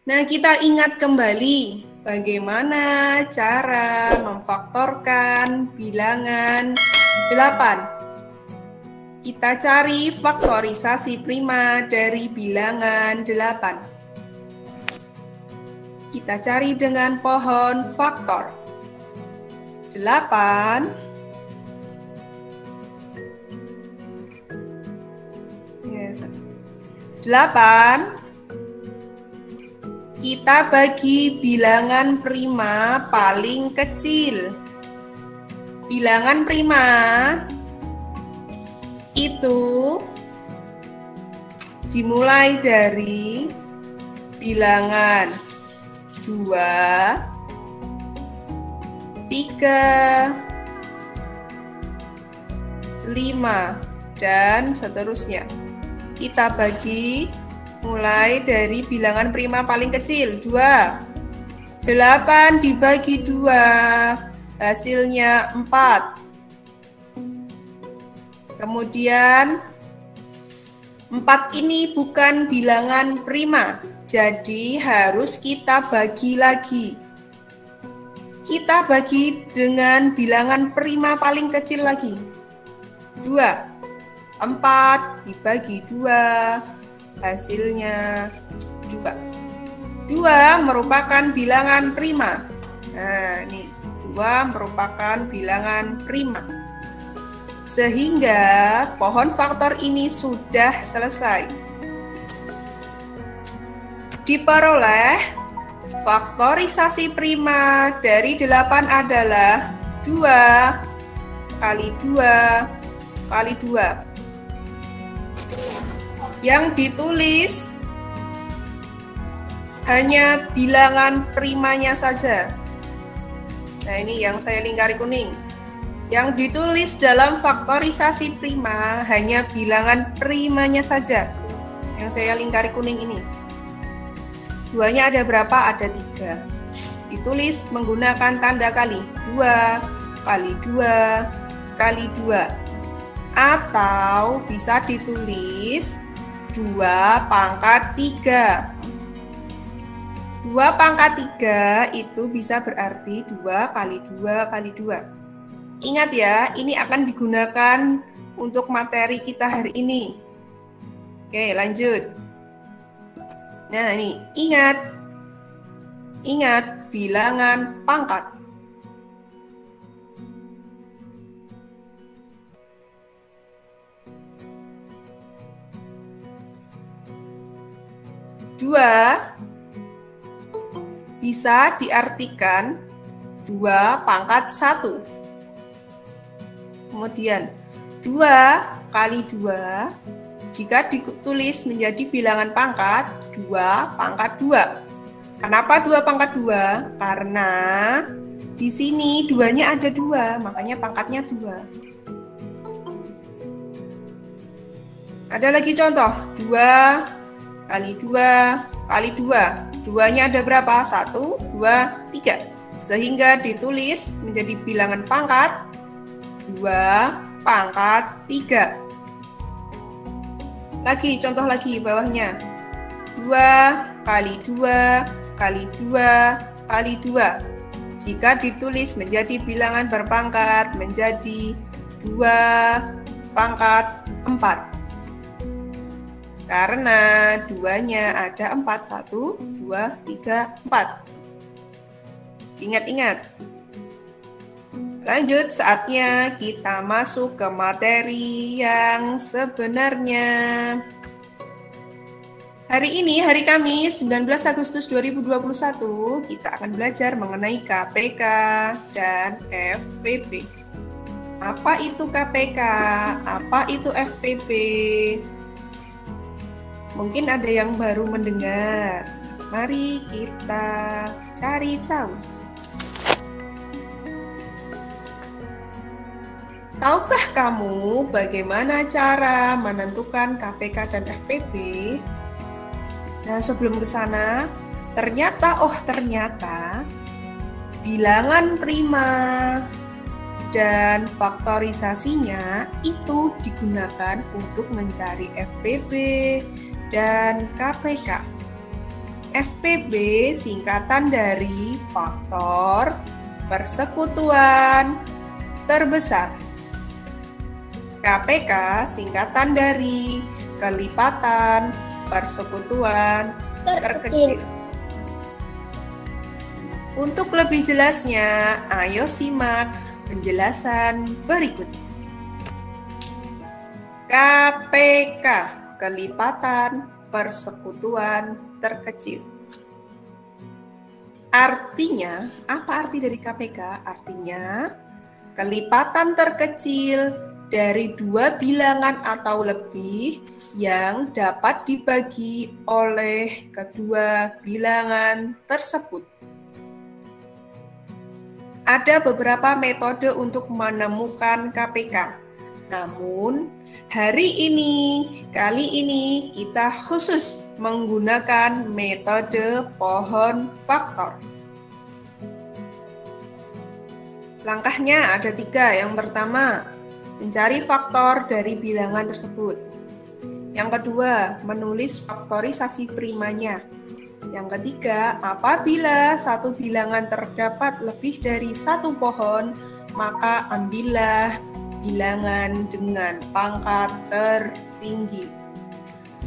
Nah, kita ingat kembali bagaimana cara memfaktorkan bilangan 8. Kita cari faktorisasi prima dari bilangan 8. Kita cari dengan pohon faktor. 8 kita bagi bilangan prima paling kecil. Bilangan prima itu dimulai dari bilangan 2, 3, 5, dan seterusnya. Kita bagi mulai dari bilangan prima paling kecil, 2. 8 dibagi 2, hasilnya 4. Kemudian 4 ini bukan bilangan prima, jadi harus kita bagi lagi. Kita bagi dengan bilangan prima paling kecil lagi. 2. 4 dibagi 2, hasilnya 2. 2 merupakan bilangan prima. Nah, ini 2 merupakan bilangan prima. Sehingga pohon faktor ini sudah selesai. Diperoleh faktorisasi prima dari 8 adalah 2 kali 2 kali 2. Yang ditulis hanya bilangan primanya saja. Nah, ini yang saya lingkari kuning. Yang ditulis dalam faktorisasi prima hanya bilangan primanya saja. Yang saya lingkari kuning ini. 2-nya ada berapa? Ada 3. Ditulis menggunakan tanda kali. 2 kali 2 kali 2. Atau bisa ditulis 2 pangkat 3. 2 pangkat 3 itu bisa berarti 2 kali 2 kali 2. Ingat ya, ini akan digunakan untuk materi kita hari ini. Oke, lanjut. Nah, ini ingat bilangan pangkat. Dua bisa diartikan 2 pangkat 1. Kemudian 2 kali 2 jika ditulis menjadi bilangan pangkat 2 pangkat 2. Kenapa 2 pangkat 2? Karena di sini 2-nya ada 2, makanya pangkatnya 2. Ada lagi contoh, 2 kali 2 kali 2. 2-nya ada berapa? 1, 2, 3. Sehingga ditulis menjadi bilangan pangkat 2 pangkat 3. Lagi, contoh lagi bawahnya. 2 kali 2 kali 2 kali 2. Jika ditulis menjadi bilangan berpangkat menjadi 2 pangkat 4. Karena 2-nya ada 4, 1, 2, 3, 4. Ingat-ingat. Lanjut, saatnya kita masuk ke materi yang sebenarnya. Hari ini, hari Kamis, 19 Agustus 2021, kita akan belajar mengenai KPK dan FPP. Apa itu KPK? Apa itu FPP? Mungkin ada yang baru mendengar. Mari kita cari tahu. Tahukah kamu bagaimana cara menentukan KPK dan FPP? Nah, sebelum ke sana, ternyata bilangan prima dan faktorisasinya itu digunakan untuk mencari FPP dan KPK. FPB singkatan dari faktor persekutuan terbesar. KPK singkatan dari kelipatan persekutuan terkecil. Untuk lebih jelasnya, ayo simak penjelasan berikut. KPK, kelipatan persekutuan terkecil. Artinya, apa arti dari KPK? Artinya, kelipatan terkecil dari dua bilangan atau lebih yang dapat dibagi oleh kedua bilangan tersebut. Ada beberapa metode untuk menemukan KPK. Namun, kali ini kita khusus menggunakan metode pohon faktor. Langkahnya ada 3. Yang pertama, mencari faktor dari bilangan tersebut. Yang kedua, menulis faktorisasi primanya. Yang ketiga, apabila satu bilangan terdapat lebih dari satu pohon, maka ambillah bilangan dengan pangkat tertinggi.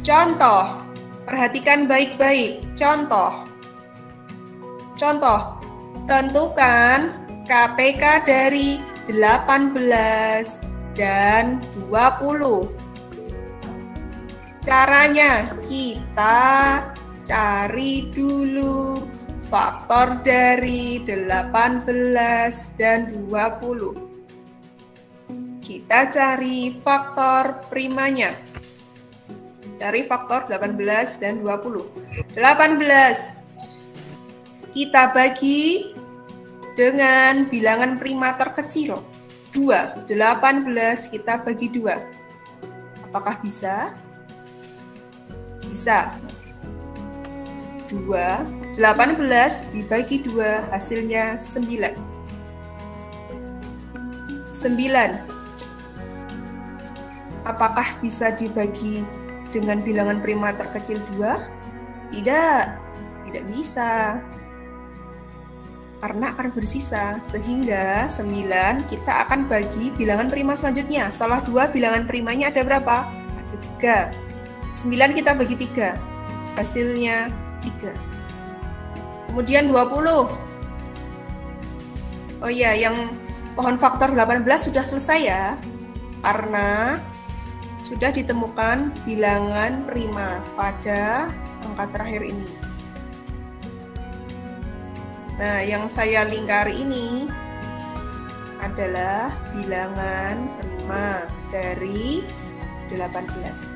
Contoh, perhatikan baik-baik. Contoh, tentukan KPK dari 18 dan 20. Caranya, kita cari dulu faktor dari 18 dan 20. Kita cari faktor primanya. Cari faktor 18 dan 20. 18 kita bagi dengan bilangan prima terkecil 2. 18 kita bagi 2. Apakah bisa? Bisa. 18 dibagi 2 hasilnya 9. 9. Apakah bisa dibagi dengan bilangan prima terkecil 2? Tidak bisa. Karena akan bersisa, sehingga 9 kita akan bagi bilangan prima selanjutnya. Setelah 2 bilangan primanya ada berapa? Ada 3. 9 kita bagi 3. Hasilnya 3. Kemudian 20. Oh iya, yang pohon faktor 18 sudah selesai ya. Karena sudah ditemukan bilangan prima pada angka terakhir ini. Nah, yang saya lingkari ini adalah bilangan prima dari 18.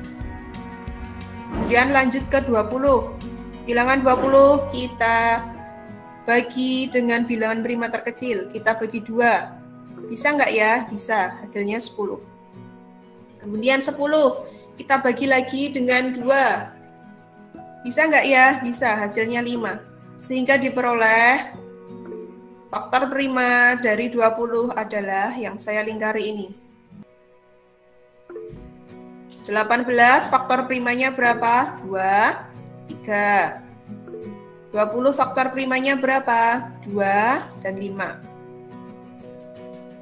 Kemudian lanjut ke 20. Bilangan 20 kita bagi dengan bilangan prima terkecil. Kita bagi 2. Bisa nggak ya? Bisa. Hasilnya 10. Kemudian 10 kita bagi lagi dengan 2. Bisa nggak ya? Bisa. Hasilnya 5. Sehingga diperoleh faktor prima dari 20 adalah yang saya lingkari ini. 18 faktor primanya berapa? 2, 3. 20 faktor primanya berapa? 2 dan 5.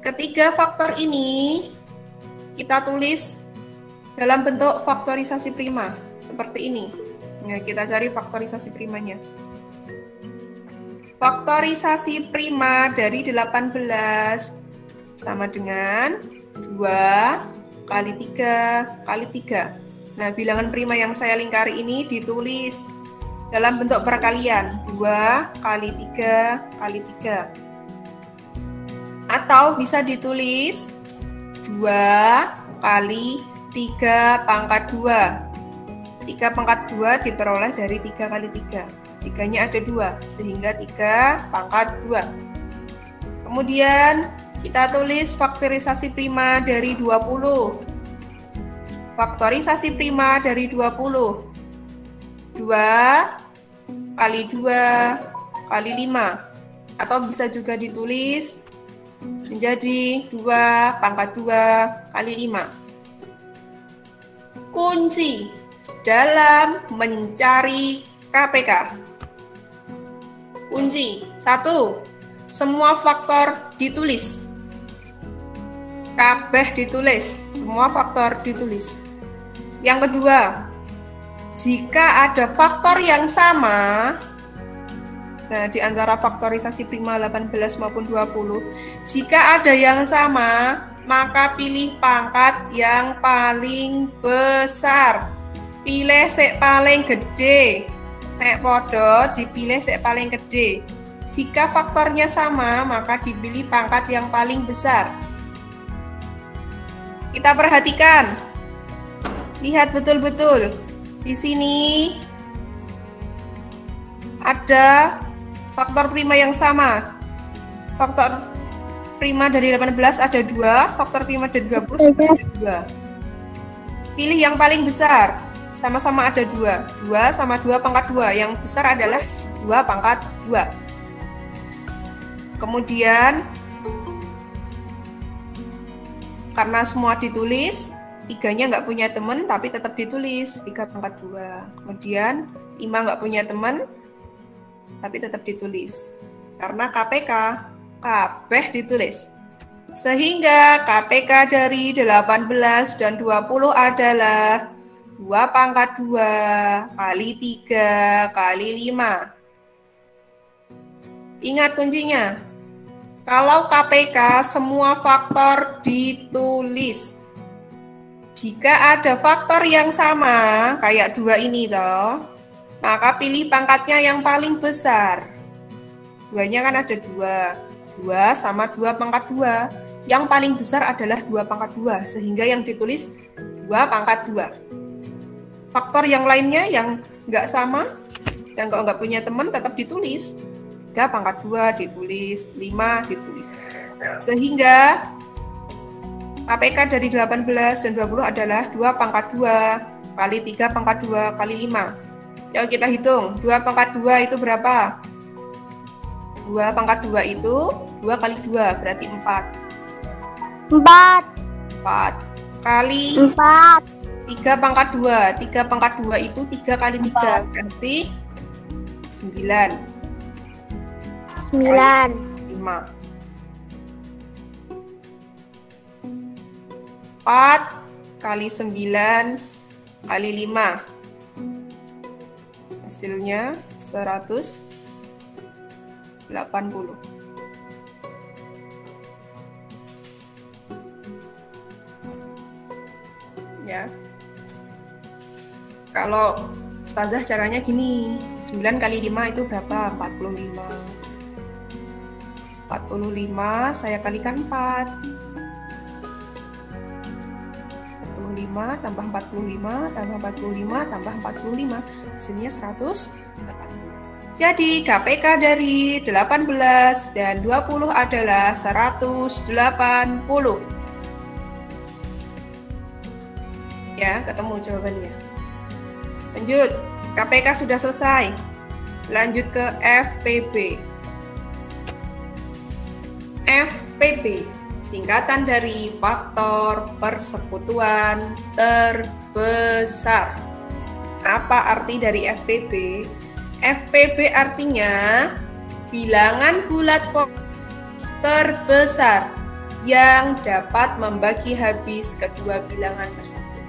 Ketiga faktor ini kita tulis dalam bentuk faktorisasi prima seperti ini. Nah, kita cari faktorisasi primanya. Faktorisasi prima dari 18 sama dengan 2 kali 3 kali 3. Nah, bilangan prima yang saya lingkari ini ditulis dalam bentuk perkalian. 2 kali 3 kali 3. Atau bisa ditulis 2 kali 3 pangkat 2. 3 pangkat 2 diperoleh dari 3 kali 3. 3-nya ada 2, sehingga 3 pangkat 2. Kemudian kita tulis faktorisasi prima dari 20. Faktorisasi prima dari 20. 2 kali 2 kali 5. Atau bisa juga ditulis menjadi 2 pangkat 2 kali 5. Kunci dalam mencari KPK. kunci. 1. Semua faktor ditulis. Kabeh ditulis, semua faktor ditulis. Yang kedua, jika ada faktor yang sama, nah di antara faktorisasi prima 18 maupun 20, jika ada yang sama, maka pilih pangkat yang paling besar. Pilih sik paling gede. Nek podo dipilih sik paling gede. Jika faktornya sama, maka dipilih pangkat yang paling besar. Kita perhatikan. Lihat betul-betul. Di sini ada faktor prima yang sama. Faktor prima dari 18 ada 2, faktor prima dari 20 ada 2. Pilih yang paling besar. Sama-sama ada 2. 2 sama 2 pangkat 2. Yang besar adalah 2 pangkat 2. Kemudian karena semua ditulis, 3-nya nggak punya teman tapi tetap ditulis 3 pangkat 2. Kemudian 5 nggak punya teman tapi tetap ditulis. Karena KPK kabeh ditulis. Sehingga KPK dari 18 dan 20 adalah 2 pangkat 2 kali 3 kali 5. Ingat kuncinya. Kalau KPK semua faktor ditulis. Jika ada faktor yang sama, kayak 2 ini toh, maka pilih pangkatnya yang paling besar. 2-nya kan ada 2. 2 sama 2 pangkat 2. Yang paling besar adalah 2 pangkat 2, sehingga yang ditulis 2 pangkat 2. Faktor yang lainnya yang nggak sama, dan kalau nggak punya teman tetap ditulis. 3 pangkat 2 ditulis, 5 ditulis. Sehingga KPK dari 18 dan 20 adalah 2 pangkat 2 kali 3 pangkat 2 kali 5. Yuk kita hitung, 2 pangkat 2 itu berapa? 2 pangkat 2 itu 2 kali 2 berarti 4. 4 kali 4. 3 pangkat 2. 3 pangkat 2 itu 3 kali 3 berarti 9. 9. 5. 4 kali 9 kali 5. Hasilnya 180. Ya. Kalau Ustazah caranya gini, 9 kali 5 itu berapa? 45. 45 saya kalikan 4. 45 tambah 45 tambah 45 tambah 45, hasilnya 180. Jadi KPK dari 18 dan 20 adalah 180. Ya, ketemu jawabannya. Lanjut, KPK sudah selesai. Lanjut ke FPB. FPB singkatan dari faktor persekutuan terbesar. Apa arti dari FPB? FPB artinya bilangan bulat terbesar yang dapat membagi habis kedua bilangan tersebut.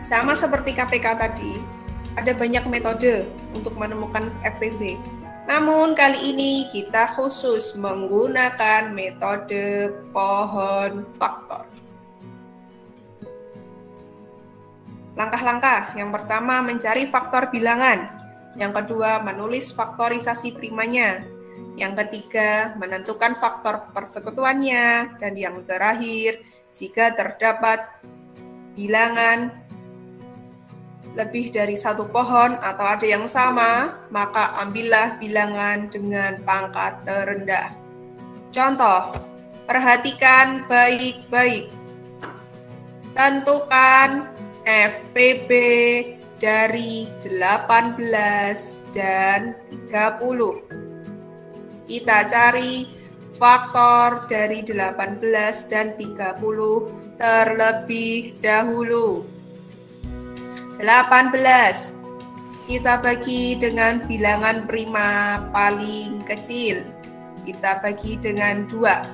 Sama seperti KPK tadi, ada banyak metode untuk menemukan FPB. Namun kali ini kita khusus menggunakan metode pohon faktor. Langkah-langkah, yang pertama mencari faktor bilangan, yang kedua menulis faktorisasi primanya, yang ketiga menentukan faktor persekutuannya, dan yang terakhir jika terdapat bilangan lebih dari satu pohon atau ada yang sama, maka ambillah bilangan dengan pangkat terendah. Contoh, perhatikan baik-baik. Tentukan FPB dari 18 dan 30. Kita cari faktor dari 18 dan 30 terlebih dahulu. 18 Kita bagi dengan bilangan prima paling kecil. Kita bagi dengan 2.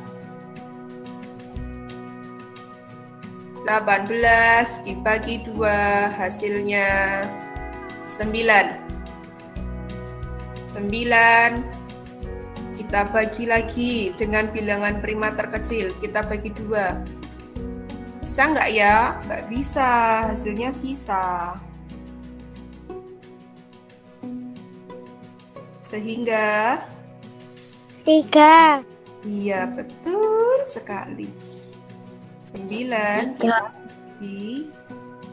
18 dibagi 2 hasilnya 9. 9 kita bagi lagi dengan bilangan prima terkecil. Kita bagi 2. Bisa nggak ya? Nggak bisa, hasilnya sisa. Sehingga 3. iya, betul sekali. 9 bagi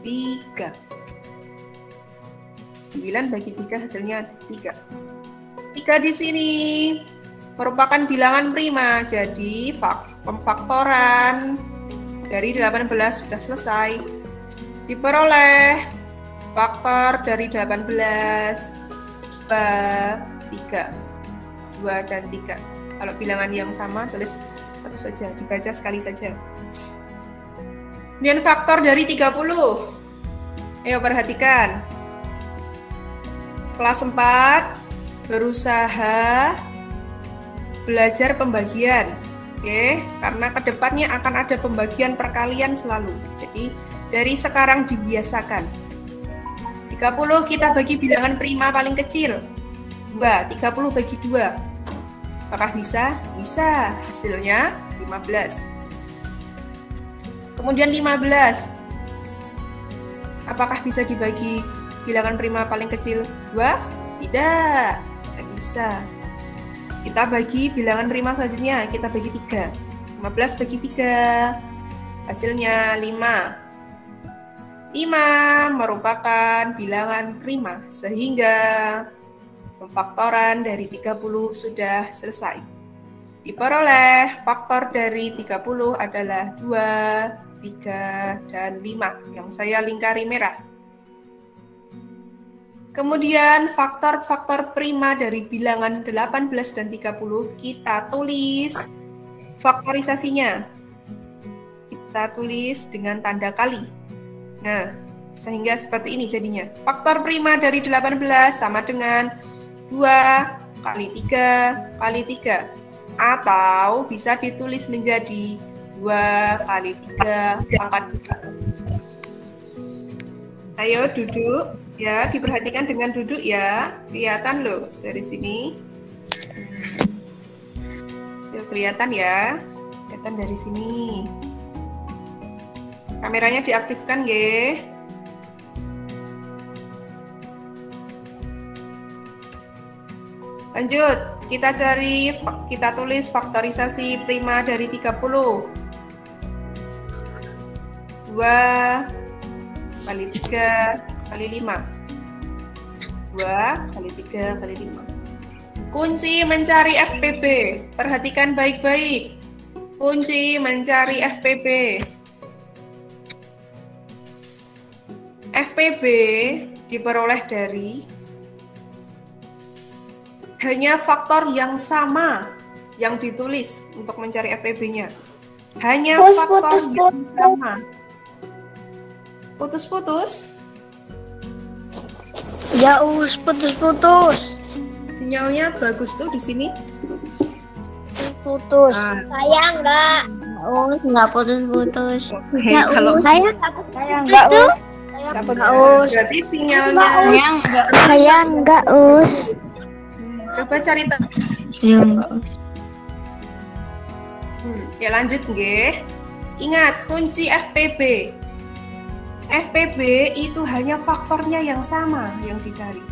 3. 9 bagi 3 hasilnya 3. 3 di sini merupakan bilangan prima. Jadi pemfaktoran dari 18 sudah selesai. Diperoleh faktor dari 18 3. 2 dan 3. Kalau bilangan yang sama, tulis satu saja, dibaca sekali saja. Kemudian faktor dari 30. Ayo perhatikan. Kelas 4 berusaha belajar pembagian. Oke, karena kedepannya akan ada pembagian perkalian selalu. Jadi dari sekarang dibiasakan. 30 kita bagi bilangan prima paling kecil. 2, 30 bagi 2. Apakah bisa? Bisa. Hasilnya 15. Kemudian 15. Apakah bisa dibagi bilangan prima paling kecil 2? Tidak. Tidak bisa. Kita bagi bilangan prima selanjutnya. Kita bagi 3. 15 bagi 3. Hasilnya 5. 5 merupakan bilangan prima, sehingga pemfaktoran dari 30 sudah selesai. Diperoleh faktor dari 30 adalah 2, 3, dan 5 yang saya lingkari merah. Kemudian faktor-faktor prima dari bilangan 18 dan 30 kita tulis faktorisasinya. Kita tulis dengan tanda kali. Nah, sehingga seperti ini jadinya. Faktor prima dari 18 sama dengan 2 kali 3 kali 3. Atau bisa ditulis menjadi 2 kali 3 pangkat 3. Ayo duduk, ya, diperhatikan dengan duduk ya. Kelihatan loh dari sini. Yuk, kelihatan ya. Kelihatan dari sini. Kameranya diaktifkan, nggih. Lanjut, kita tulis faktorisasi prima dari 30. 2 kali 3 kali 5. 2 kali 3 kali 5. Kunci mencari FPB. Perhatikan baik-baik. Kunci mencari FPB. FPB diperoleh dari hanya faktor yang sama yang ditulis untuk mencari FPB-nya. Hanya faktor yang sama. Putus-putus? Ya, putus-putus. Sinyalnya bagus tuh di sini. Putus. Saya enggak putus-putus. Ya, kalau saya enggak berarti sinyalnya saya enggak us. Coba cari Ya enggak. Ya lanjut nggih. Ingat kunci FPB. FPB itu hanya faktornya yang sama yang dicari.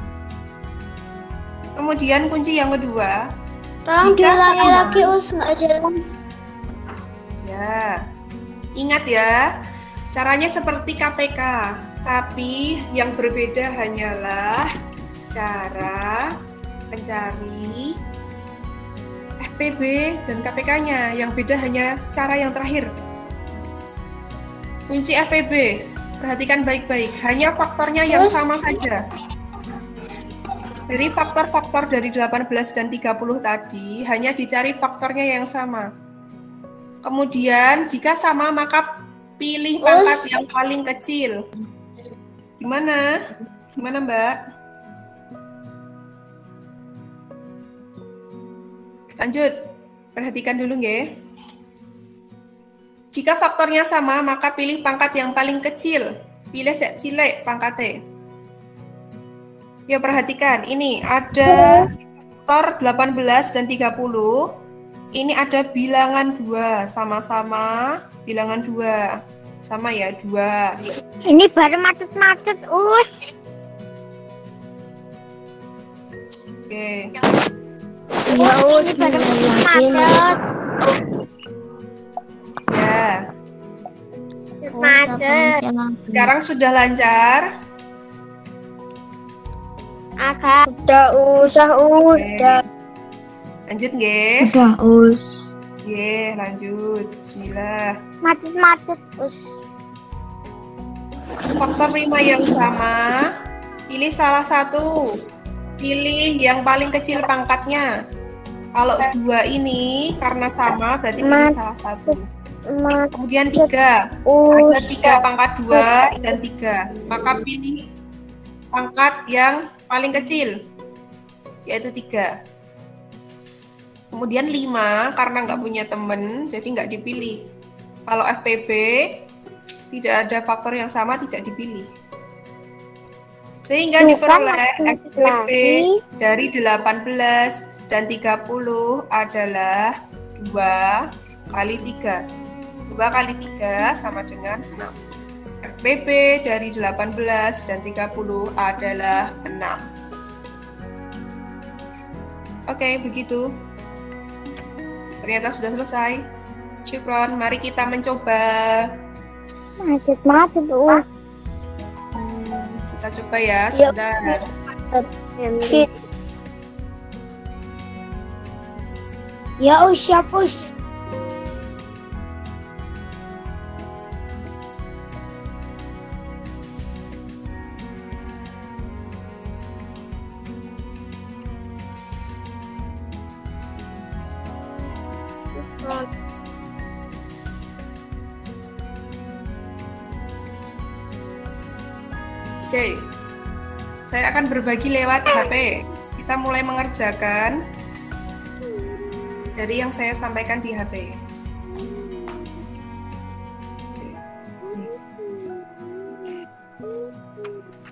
Kemudian kunci yang kedua, Tolong jika diulangi sama. lagi us, nggak jalan. Ya, ingat ya, caranya seperti KPK, tapi yang berbeda hanyalah cara mencari FPB dan KPK-nya. Yang beda hanya cara yang terakhir. Kunci FPB, perhatikan baik-baik, hanya faktornya yang sama saja. Dari faktor-faktor dari 18 dan 30 tadi, hanya dicari faktornya yang sama. Kemudian, jika sama, maka pilih pangkat yang paling kecil. Gimana? Gimana, Mbak? Lanjut, perhatikan dulu nggih. Jika faktornya sama, maka pilih pangkat yang paling kecil. Pilih sek cilik pangkatnya. Ya perhatikan, ini ada faktor 18 dan 30. Ini ada bilangan 2, sama-sama bilangan 2. Sama ya, 2. Ini baru macet-macet, Us. Oke. Ya Us, Ini baru yakin. macet. Ya, Macet. sekarang sudah lancar. Udah, Us. Udah. Lanjut nggih. Udah Us. Nggih, lanjut. Bismillah. Macet-macet, Us. Faktor prima yang sama, pilih salah satu. Pilih yang paling kecil pangkatnya. Kalau 2 ini karena sama berarti pilih salah satu. Kemudian 3. Ada 3 pangkat 2 dan 3. Maka pilih pangkat yang paling kecil, yaitu 3. Kemudian 5 karena nggak punya temen, jadi nggak dipilih. Kalau FPB tidak ada faktor yang sama, tidak dipilih. Sehingga diperoleh FPB dari 18 dan 30 adalah 2 kali 3. 2 kali 3 sama dengan 6. FPB dari 18 dan 30 adalah 6. Oke, begitu. Ternyata sudah selesai. Syukron, mari kita mencoba. Macet-macet, Us. Kita coba ya, sebentar. Ya, Us, siap, Us. Oke, saya akan berbagi lewat HP. Kita mulai mengerjakan dari yang saya sampaikan di HP.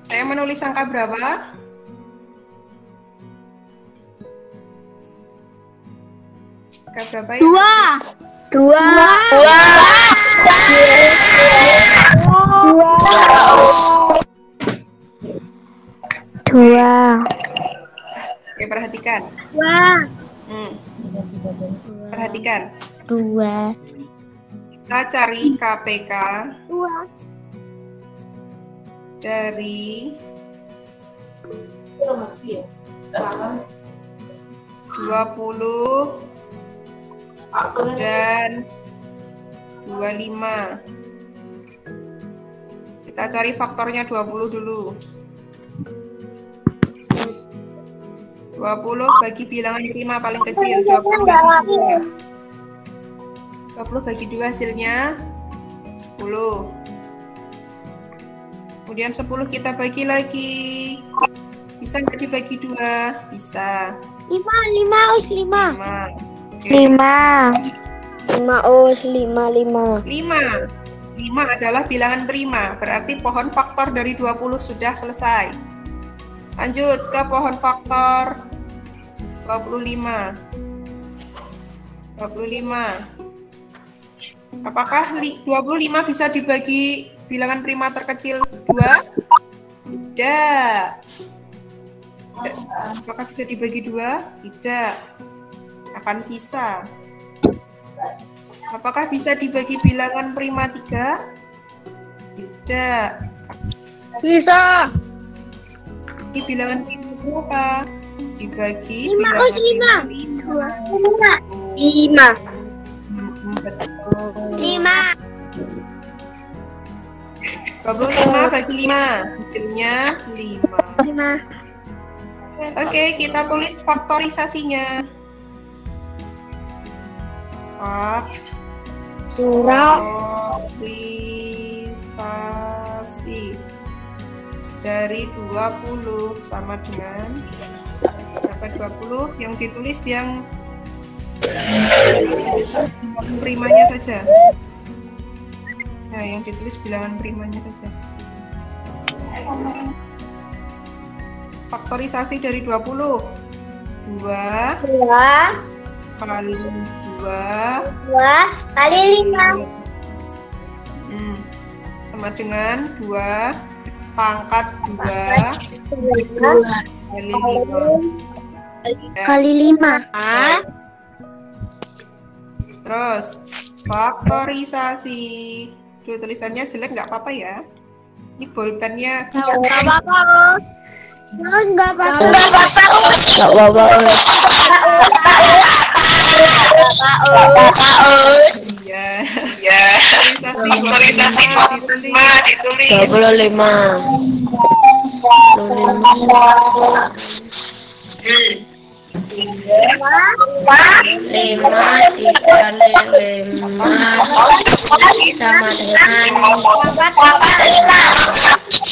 Saya menulis angka berapa? Angka berapa ya? 2. Dua. Oke, perhatikan. Perhatikan. 2. Kita cari KPK Dua. dari 20 dan 25. Kita cari faktornya 20 dulu. 20 bagi bilangan prima paling kecil, 20 bagi 2. 20 bagi 2 hasilnya 10. Kemudian 10 kita bagi lagi. Bisa nggak dibagi 2? Bisa. 5, Us, 5. 5. Oke. 5, Us, 5. 5 adalah bilangan prima, berarti pohon faktor dari 20 sudah selesai. Lanjut ke pohon faktor 25. 25. Apakah 25 bisa dibagi bilangan prima terkecil 2? Tidak. Apakah bisa dibagi 2? Tidak. Akan sisa. Apakah bisa dibagi bilangan prima 3? Tidak. Bisa. Di bilangan prima berapa? Dibagi 5, bilangan Us, 5. prima 5. Betul. 5. 25 bagi 5, hasilnya 5. 5. Oke, kita tulis faktorisasinya. Faktorisasi dari 20 sama dengan berapa? 20 yang ditulis yang bilangan primanya saja. Nah, yang ditulis bilangan primanya saja. Faktorisasi dari 20. 2 2 kali 2 kali 5 sama dengan 2 pangkat 2 kali 5. Terus faktorisasi. Duh, tulisannya jelek nggak apa-apa ya. Ini bolpennya Enggak apa-apa. Enggak apa-apa. iya. Faktorisasi 25 ditulis 25. 5 dikali 5 sama dengan 4.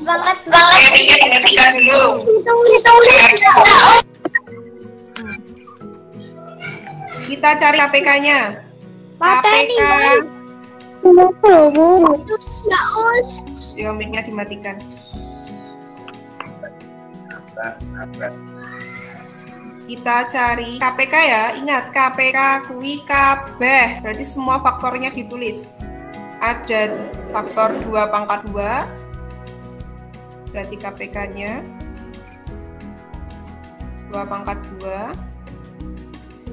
Banget Kita cari KPK-nya. KPK. Ya, mic-nya dimatikan. Kita cari KPK ya. Ingat, KPK kuwi kabeh. Berarti semua faktornya ditulis. Ada faktor 2 pangkat 2. Berarti KPK-nya 2 pangkat 2.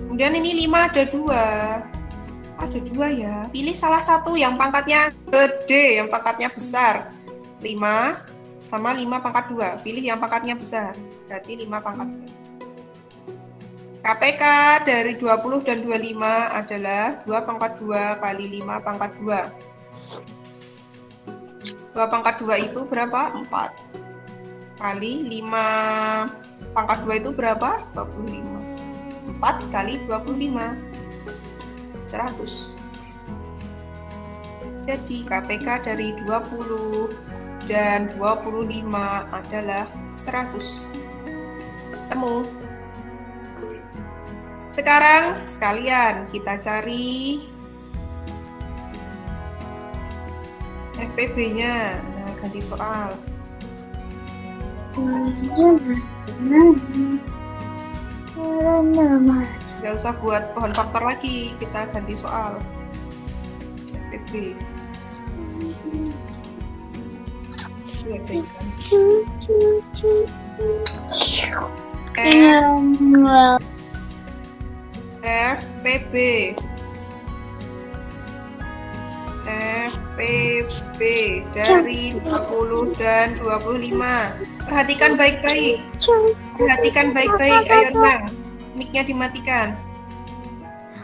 Kemudian ini 5 ada 2. Ada 2 ya. Pilih salah satu yang pangkatnya gede, yang pangkatnya besar. 5 sama 5 pangkat 2. Pilih yang pangkatnya besar. Berarti 5 pangkat 2. KPK dari 20 dan 25 adalah 2 pangkat 2 kali 5 pangkat 2. 2 pangkat 2 itu berapa? 4. Kali 5 pangkat 2 itu berapa? 25. 4 kali 25. 100. Jadi KPK dari 20 dan 25 adalah 100. Temu. Sekarang sekalian kita cari FPB-nya. Nah, ganti soal. Nggak usah buat pohon faktor lagi, kita ganti soal. FPB. FPB. FPB dari 20 dan 25. Perhatikan baik-baik. Perhatikan baik-baik. Ayo, Nang. Mic-nya dimatikan.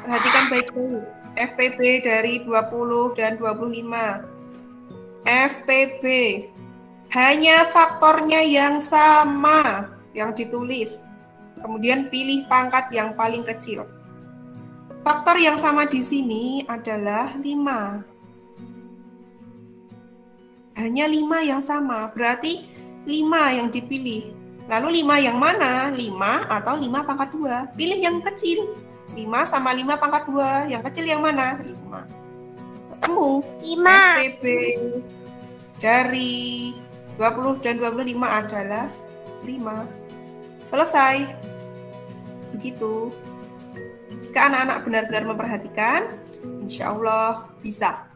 Perhatikan baik-baik. FPB dari 20 dan 25. FPB. Hanya faktornya yang sama yang ditulis. Kemudian pilih pangkat yang paling kecil. Faktor yang sama di sini adalah 5. Hanya 5 yang sama, berarti 5 yang dipilih. Lalu 5 yang mana? 5 atau 5 pangkat 2? Pilih yang kecil. 5 sama 5 pangkat 2. Yang kecil yang mana? 5. Ketemu. 5. FPB dari 20 dan 25 adalah 5. Selesai. Begitu. Jika anak-anak benar-benar memperhatikan, insya Allah bisa.